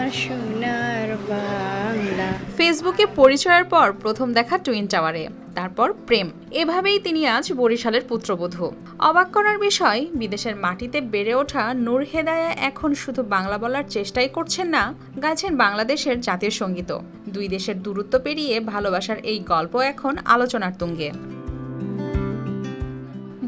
আমার সোনার বাংলা। ফেসবুকে পরিচয়ের পর প্রথম দেখা টুইন টাওয়ারে, তারপর প্রেম। এভাবেই তিনি আজ বরিশালের পুত্রবধূ। অবাক করার বিষয়, বিদেশের মাটিতে বেড়ে ওঠা নূর হেদায়া এখন শুধু বাংলা বলার চেষ্টাই করছেন না, গাইছেন বাংলাদেশের জাতীয় সঙ্গীতও। দুই দেশের দূরত্ব পেরিয়ে ভালোবাসার এই গল্প এখন আলোচনার তুঙ্গে।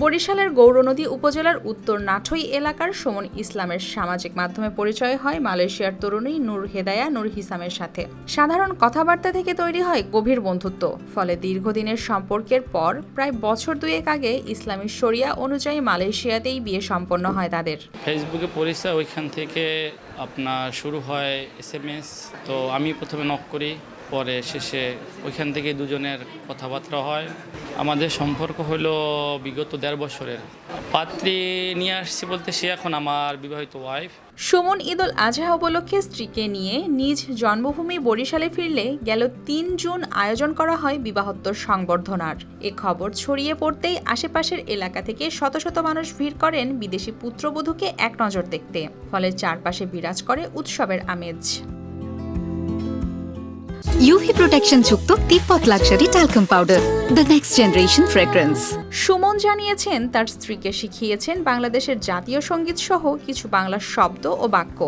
বরিশালের গৌরনদী উপজেলার উত্তর নাঠই এলাকার সুমন ইসলামের সামাজিক মাধ্যমে পরিচয় হয় মালয়েশিয়ার তরুণী নূর হেদায়া নূর হিসামের সাথে। সাধারণ কথাবার্তা থেকে তৈরি হয় গভীর বন্ধুত্ব। ফলে দীর্ঘদিনের সম্পর্কের পর প্রায় বছর দুয়েক আগে ইসলামী শরিয়া অনুযায়ী মালয়েশিয়াতেই বিয়ে সম্পন্ন হয় তাদের। ফেসবুকে পরিচয়, ওইখান থেকে আপনার শুরু হয় SMS। তো আমি প্রথমে নক করি, পরে শেষে ওইখান থেকে দুজনের কথাবার্তা হয়। আমাদের সম্পর্ক হলো বিগত 1.5 বছরের। পাত্রী নিয়ে আসছি বলতে সে এখন আমার বিবাহিত ওয়াইফ। সুমন ঈদুল আজহা উপলক্ষে স্ত্রীকে নিয়ে নিজ জন্মভূমি বরিশালে ফিরলে গেল 3 জুন আয়োজন করা হয় বিবাহোত্তর সংবর্ধনার। এ খবর ছড়িয়ে পড়তেই আশেপাশের এলাকা থেকে শত শত মানুষ ভিড় করেন বিদেশি পুত্রবধূকে এক নজর দেখতে। ফলে চারপাশে বিরাজ করে উৎসবের আমেজ। ইউভি প্রোটেকশন যুক্ত Tibet luxury talcum powder, the next generation fragrance. Suman জানিয়েছেন তার স্ত্রীকে শিখিয়েছেন বাংলাদেশের জাতীয় সঙ্গীত সহ কিছু বাংলা শব্দ ও বাক্য।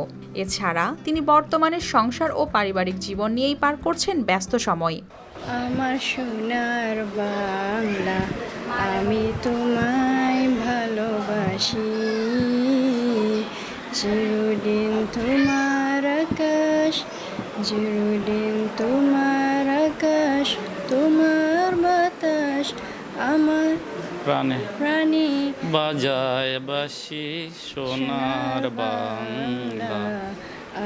এছাড়া তিনি বর্তমানে সংসার ও পারিবারিক জীবন নিয়েই পার করছেন ব্যস্ত সময়। আমার সোনার বাংলা, আমি তোমায় ভালোবাসি, চিরদিন তোমার আকাশ, চিরদিন তোমার আকাশ, তোমার বাতাস আমার প্রাণে প্রাণী বাজায় বাসি সোনার বাংলা,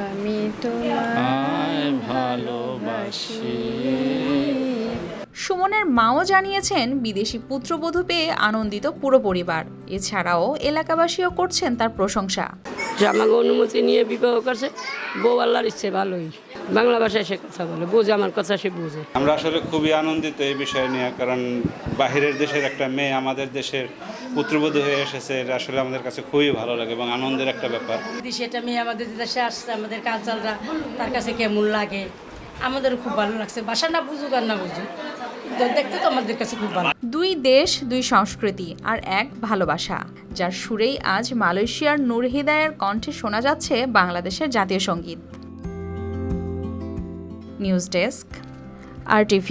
আমি তোমায় ভালোবাসি। সুমনের মাও জানিয়েছেন বিদেশি পুত্রবধূ পেয়ে আনন্দিত পুরো পরিবার। এছাড়াও এলাকাবাসীও করছেন তার প্রশংসা। যে আমাকে অনুমতি নিয়ে বিবাহ করছে, বউ আল্লাহর ইচ্ছে ভালোই, বাংলা ভাষায় সে কথা বলে, বোঝে আমার কথা, সে বোঝে। আমরা আসলে খুবই আনন্দিত এই বিষয় নিয়ে, কারণ বাহিরের দেশের একটা মেয়ে আমাদের দেশের পুত্রবধূ হয়ে এসেছে, এটা আসলে আমাদের কাছে খুবই ভালো লাগে এবং আনন্দের একটা ব্যাপার। সেটা মেয়ে আমাদের দেশে আসছে, আমাদের কালচারটা তার কাছে কেমন লাগে আমাদেরও খুব ভালো লাগছে। ভাষা না বুঝুক আর না বুঝুক, দেখতে তো আমাদের কাছে খুব ভালো। দুই দেশ, দুই সংস্কৃতি আর এক ভালোবাসা, যার সুরেই আজ মালয়েশিয়ার নূর হিদায়ার কণ্ঠে শোনা যাচ্ছে বাংলাদেশের জাতীয় সঙ্গীত। News desk, RTV।